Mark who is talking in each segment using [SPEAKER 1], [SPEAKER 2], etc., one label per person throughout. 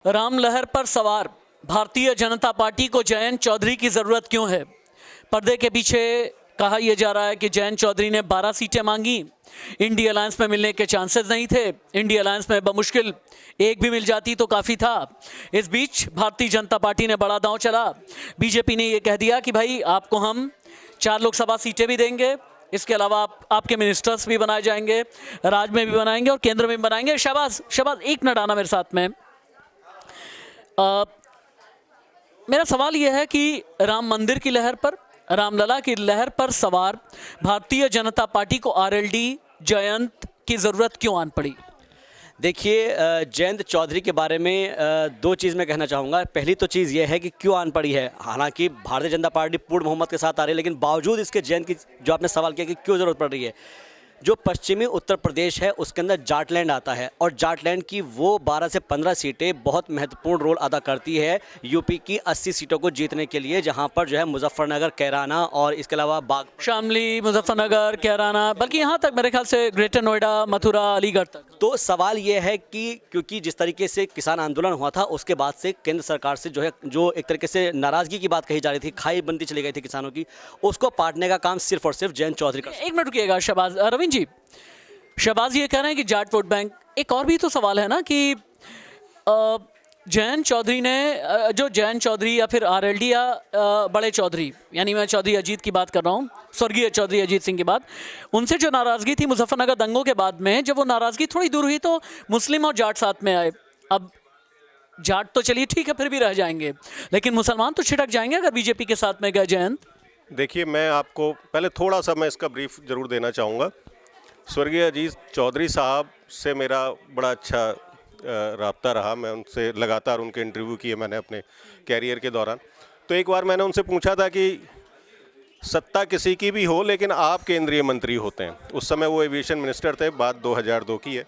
[SPEAKER 1] राम लहर पर सवार भारतीय जनता पार्टी को जयंत चौधरी की ज़रूरत क्यों है? पर्दे के पीछे कहा यह जा रहा है कि जयंत चौधरी ने 12 सीटें मांगी, इंडी अलायंस में मिलने के चांसेस नहीं थे। इंडी अलायंस में बमुश्किल एक भी मिल जाती तो काफ़ी था। इस बीच भारतीय जनता पार्टी ने बड़ा दांव चला। बीजेपी ने यह कह दिया कि भाई आपको हम 4 लोकसभा सीटें भी देंगे, इसके अलावा आपके मिनिस्टर्स भी बनाए जाएंगे, राज्य में भी बनाएंगे और केंद्र में भी बनाएंगे। शाबाश शाबाश, एक मिनट आना मेरे साथ में। मेरा सवाल यह है कि राम मंदिर की लहर पर, रामलला की लहर पर सवार भारतीय जनता पार्टी को आरएलडी जयंत की ज़रूरत क्यों आन पड़ी?
[SPEAKER 2] देखिए, जयंत चौधरी के बारे में 2 चीज़ मैं कहना चाहूँगा। पहली तो चीज़ ये है कि क्यों आन पड़ी है। हालांकि भारतीय जनता पार्टी पूर्ण बहुमत के साथ आ रही है, लेकिन बावजूद इसके जयंत की जो आपने सवाल किया कि क्यों ज़रूरत पड़ रही है, जो पश्चिमी उत्तर प्रदेश है उसके अंदर जाटलैंड आता है और जाटलैंड की वो 12 से 15 सीटें बहुत महत्वपूर्ण रोल अदा करती है यूपी की 80 सीटों को जीतने के लिए, जहां पर जो है मुजफ्फरनगर, कैराना और इसके अलावा बाग,
[SPEAKER 1] शामली, मुजफ्फरनगर, कैराना, बल्कि यहाँ तक मेरे ख्याल से ग्रेटर नोएडा, मथुरा, अलीगढ़ तक।
[SPEAKER 2] तो सवाल ये है कि क्योंकि जिस तरीके से किसान आंदोलन हुआ था उसके बाद से केंद्र सरकार से जो है जो एक तरीके से नाराज़गी की बात कही जा रही थी, खाई बनती चली गई थी किसानों की, उसको पाटने का काम सिर्फ और सिर्फ जयंत चौधरी का।
[SPEAKER 1] एक मिनट रुकिएगा शहबाज, रविंद्र जी, शहबाज ये कह रहे हैं कि जाट वोट बैंक। एक और भी तो सवाल है ना कि जयंत चौधरी ने जो जयंत चौधरी या फिर आरएलडी या बड़े चौधरी, यानी मैं चौधरी अजीत की बात कर रहा हूँ, स्वर्गीय चौधरी अजीत सिंह की बात, उनसे जो नाराज़गी थी मुजफ्फरनगर दंगों के बाद में, जब वो नाराज़गी थोड़ी दूर हुई तो मुस्लिम और जाट साथ में आए। अब जाट तो चलिए ठीक है, फिर भी रह जाएंगे, लेकिन मुसलमान तो छिटक जाएंगे अगर बीजेपी के साथ में गए जयंत।
[SPEAKER 3] देखिए, मैं आपको पहले थोड़ा सा मैं इसका ब्रीफ ज़रूर देना चाहूँगा। स्वर्गीय अजीत चौधरी साहब से मेरा बड़ा अच्छा राब्ता रहा। मैं उनसे लगातार उनके इंटरव्यू किए मैंने अपने कैरियर के दौरान। तो एक बार मैंने उनसे पूछा था कि सत्ता किसी की भी हो लेकिन आप केंद्रीय मंत्री होते हैं। उस समय वो एविएशन मिनिस्टर थे, बात 2002 की है।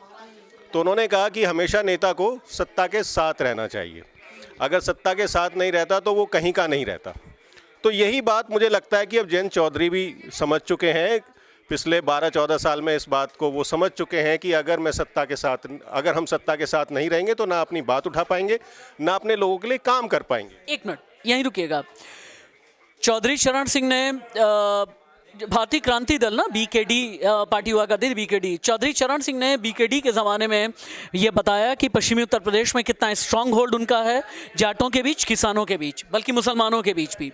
[SPEAKER 3] तो उन्होंने कहा कि हमेशा नेता को सत्ता के साथ रहना चाहिए, अगर सत्ता के साथ नहीं रहता तो वो कहीं का नहीं रहता। तो यही बात मुझे लगता है कि अब जयंत चौधरी भी समझ चुके हैं। पिछले 12-14 साल में इस बात को वो समझ चुके हैं कि अगर हम सत्ता के साथ नहीं रहेंगे तो ना अपनी बात उठा पाएंगे, ना अपने लोगों के लिए काम कर पाएंगे।
[SPEAKER 1] एक मिनट यहीं रुकिएगा। चौधरी चरण सिंह ने भारतीय क्रांति दल ना, बीकेडी पार्टी हुआ करती थी, बीकेडी, चौधरी चरण सिंह ने बीकेडी के ज़माने में ये बताया कि पश्चिमी उत्तर प्रदेश में कितना स्ट्रांग होल्ड उनका है जाटों के बीच, किसानों के बीच, बल्कि मुसलमानों के बीच भी।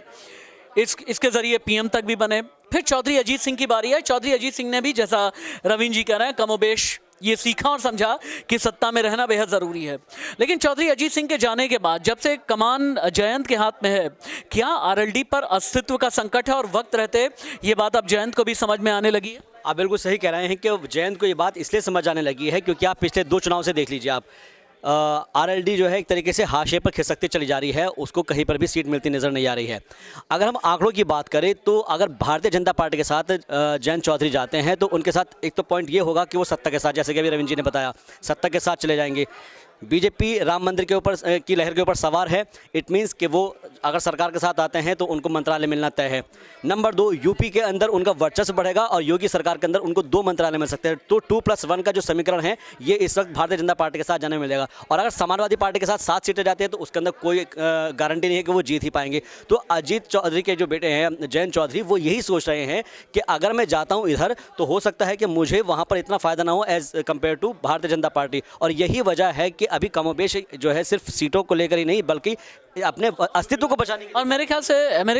[SPEAKER 1] इसके ज़रिए पीएम तक भी बने। फिर चौधरी अजीत सिंह की बारी है। चौधरी अजीत सिंह ने भी, जैसा रविंद्र जी कह रहे हैं, कमोबेश ये सीखा और समझा कि सत्ता में रहना बेहद ज़रूरी है। लेकिन चौधरी अजीत सिंह के जाने के बाद, जब से कमान जयंत के हाथ में है, क्या आरएलडी पर अस्तित्व का संकट है और वक्त रहते ये बात अब जयंत को भी समझ में आने लगी है?
[SPEAKER 2] आप बिल्कुल सही कह रहे हैं कि जयंत को ये बात इसलिए समझ आने लगी है क्योंकि आप पिछले 2 चुनाव से देख लीजिए, आप आरएलडी जो है एक तरीके से हाशिए पर खिसकती चली जा रही है, उसको कहीं पर भी सीट मिलती नज़र नहीं आ रही है। अगर हम आंकड़ों की बात करें तो अगर भारतीय जनता पार्टी के साथ जयंत चौधरी जाते हैं तो उनके साथ एक तो पॉइंट ये होगा कि वो सत्ता के साथ, जैसे कि अभी रविंद्र जी ने बताया, सत्ता के साथ चले जाएंगे। बीजेपी राम मंदिर के ऊपर की लहर के ऊपर सवार है। इट मीन्स कि वो अगर सरकार के साथ आते हैं तो उनको मंत्रालय मिलना तय है। नंबर 2, यूपी के अंदर उनका वर्चस्व बढ़ेगा और योगी सरकार के अंदर उनको 2 मंत्रालय मिल सकते हैं। तो 2+1 का जो समीकरण है ये इस वक्त भारतीय जनता पार्टी के साथ जाने में मिलेगा। और अगर समाजवादी पार्टी के साथ 7 सीटें जाती है तो उसके अंदर कोई गारंटी नहीं है कि वो जीत ही पाएंगे। तो अजीत चौधरी के जो बेटे हैं जयंत चौधरी, वो यही सोच रहे हैं कि अगर मैं जाता हूँ इधर तो हो सकता है कि मुझे वहाँ पर इतना फ़ायदा ना हो as compare to Bharatiya Janata party. और यही वजह है कि अभी कमोबेश जो है सिर्फ सीटों को लेकर ही नहीं बल्कि अपने अस्तित्व को बचाने के लिए।
[SPEAKER 1] और मेरे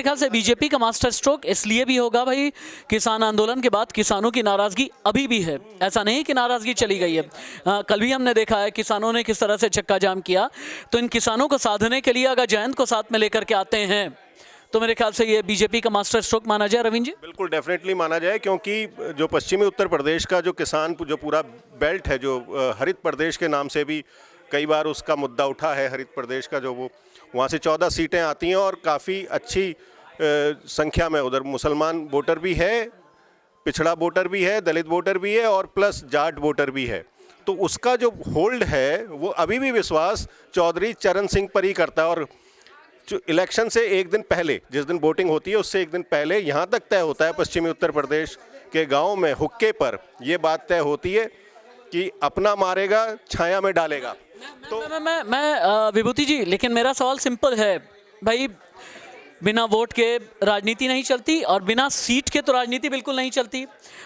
[SPEAKER 1] ख्याल से बीजेपी का मास्टर स्ट्रोक इसलिए भी होगा भाई, किसान आंदोलन के बाद किसानों की नाराजगी अभी भी है, ऐसा नहीं कि नाराजगी चली गई है। कल भी हमने देखा है किसानों ने किस तरह से चक्का जाम किया। तो इन किसानों को साधने के लिए अगर जयंत को साथ में लेकर के आते हैं तो मेरे ख्याल से ये बीजेपी का मास्टर स्ट्रोक माना जाए। रविंद्र जी?
[SPEAKER 3] बिल्कुल डेफिनेटली माना जाए, क्योंकि जो पश्चिमी उत्तर प्रदेश का जो किसान जो पूरा बेल्ट है, जो हरित प्रदेश के नाम से भी कई बार उसका मुद्दा उठा है, हरित प्रदेश का, जो वो वहाँ से 14 सीटें आती हैं और काफ़ी अच्छी संख्या में उधर मुसलमान वोटर भी है, पिछड़ा वोटर भी है, दलित वोटर भी है और प्लस जाट वोटर भी है। तो उसका जो होल्ड है वो अभी भी विश्वास चौधरी चरण सिंह पर ही करता है। और जो इलेक्शन से एक दिन पहले, जिस दिन वोटिंग होती है उससे एक दिन पहले यहाँ तक तय होता है पश्चिमी उत्तर प्रदेश के गाँव में हुक्के पर ये बात तय होती है कि अपना मारेगा छाया में डालेगा।
[SPEAKER 1] मैं विभूति जी, लेकिन मेरा सवाल सिंपल है भाई, बिना वोट के राजनीति नहीं चलती और बिना सीट के तो राजनीति बिल्कुल नहीं चलती।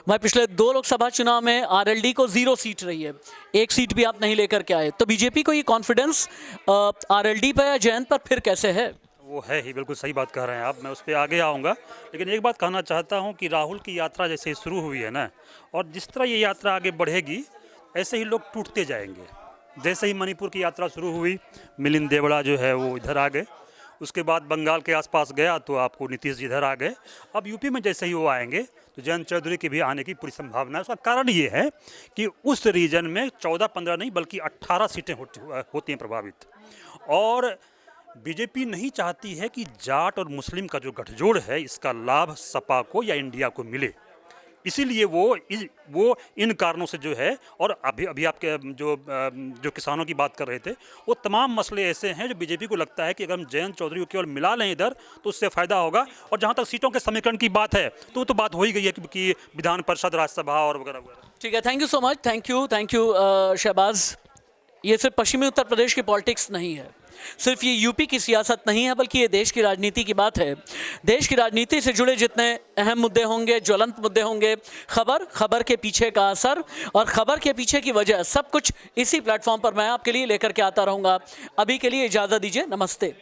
[SPEAKER 1] भाई पिछले 2 लोकसभा चुनाव में आरएलडी को 0 सीट रही है, 1 सीट भी आप नहीं लेकर के आए, तो बीजेपी को ये कॉन्फिडेंस आरएलडी पर या जयंत पर फिर कैसे है?
[SPEAKER 4] वो है ही, बिल्कुल सही बात कह रहे हैं आप, मैं उस पर आगे आऊँगा। लेकिन एक बात कहना चाहता हूँ कि राहुल की यात्रा जैसे ही शुरू हुई है ना, और जिस तरह ये यात्रा आगे बढ़ेगी ऐसे ही लोग टूटते जाएंगे। जैसे ही मणिपुर की यात्रा शुरू हुई, मिलिंद देवड़ा जो है वो इधर आ गए, उसके बाद बंगाल के आसपास गया तो आपको नीतीश जी इधर आ गए, अब यूपी में जैसे ही वो आएंगे तो जयंत चौधरी के भी आने की पूरी संभावना है। उसका कारण ये है कि उस रीजन में 14-15 नहीं बल्कि 18 सीटें होती हैं प्रभावित, और बीजेपी नहीं चाहती है कि जाट और मुस्लिम का जो गठजोड़ है इसका लाभ सपा को या इंडिया को मिले, इसीलिए वो इन कारणों से जो है, और अभी आपके जो किसानों की बात कर रहे थे, वो तमाम मसले ऐसे हैं जो बीजेपी को लगता है कि अगर हम जयंत चौधरी को केवल मिला लें इधर तो उससे फ़ायदा होगा। और जहाँ तक सीटों के समीकरण की बात है तो वो तो बात हो ही गई है कि विधान परिषद, राज्यसभा और वगैरह वगैरह।
[SPEAKER 1] ठीक है, thank you so much, thank you Shahbaz. ये सिर्फ पश्चिमी उत्तर प्रदेश की पॉलिटिक्स नहीं है, सिर्फ ये यूपी की सियासत नहीं है, बल्कि ये देश की राजनीति की बात है। देश की राजनीति से जुड़े जितने अहम मुद्दे होंगे, ज्वलंत मुद्दे होंगे, खबर के पीछे का असर और खबर के पीछे की वजह, सब कुछ इसी प्लेटफॉर्म पर मैं आपके लिए लेकर के आता रहूँगा। अभी के लिए इजाज़त दीजिए, नमस्ते।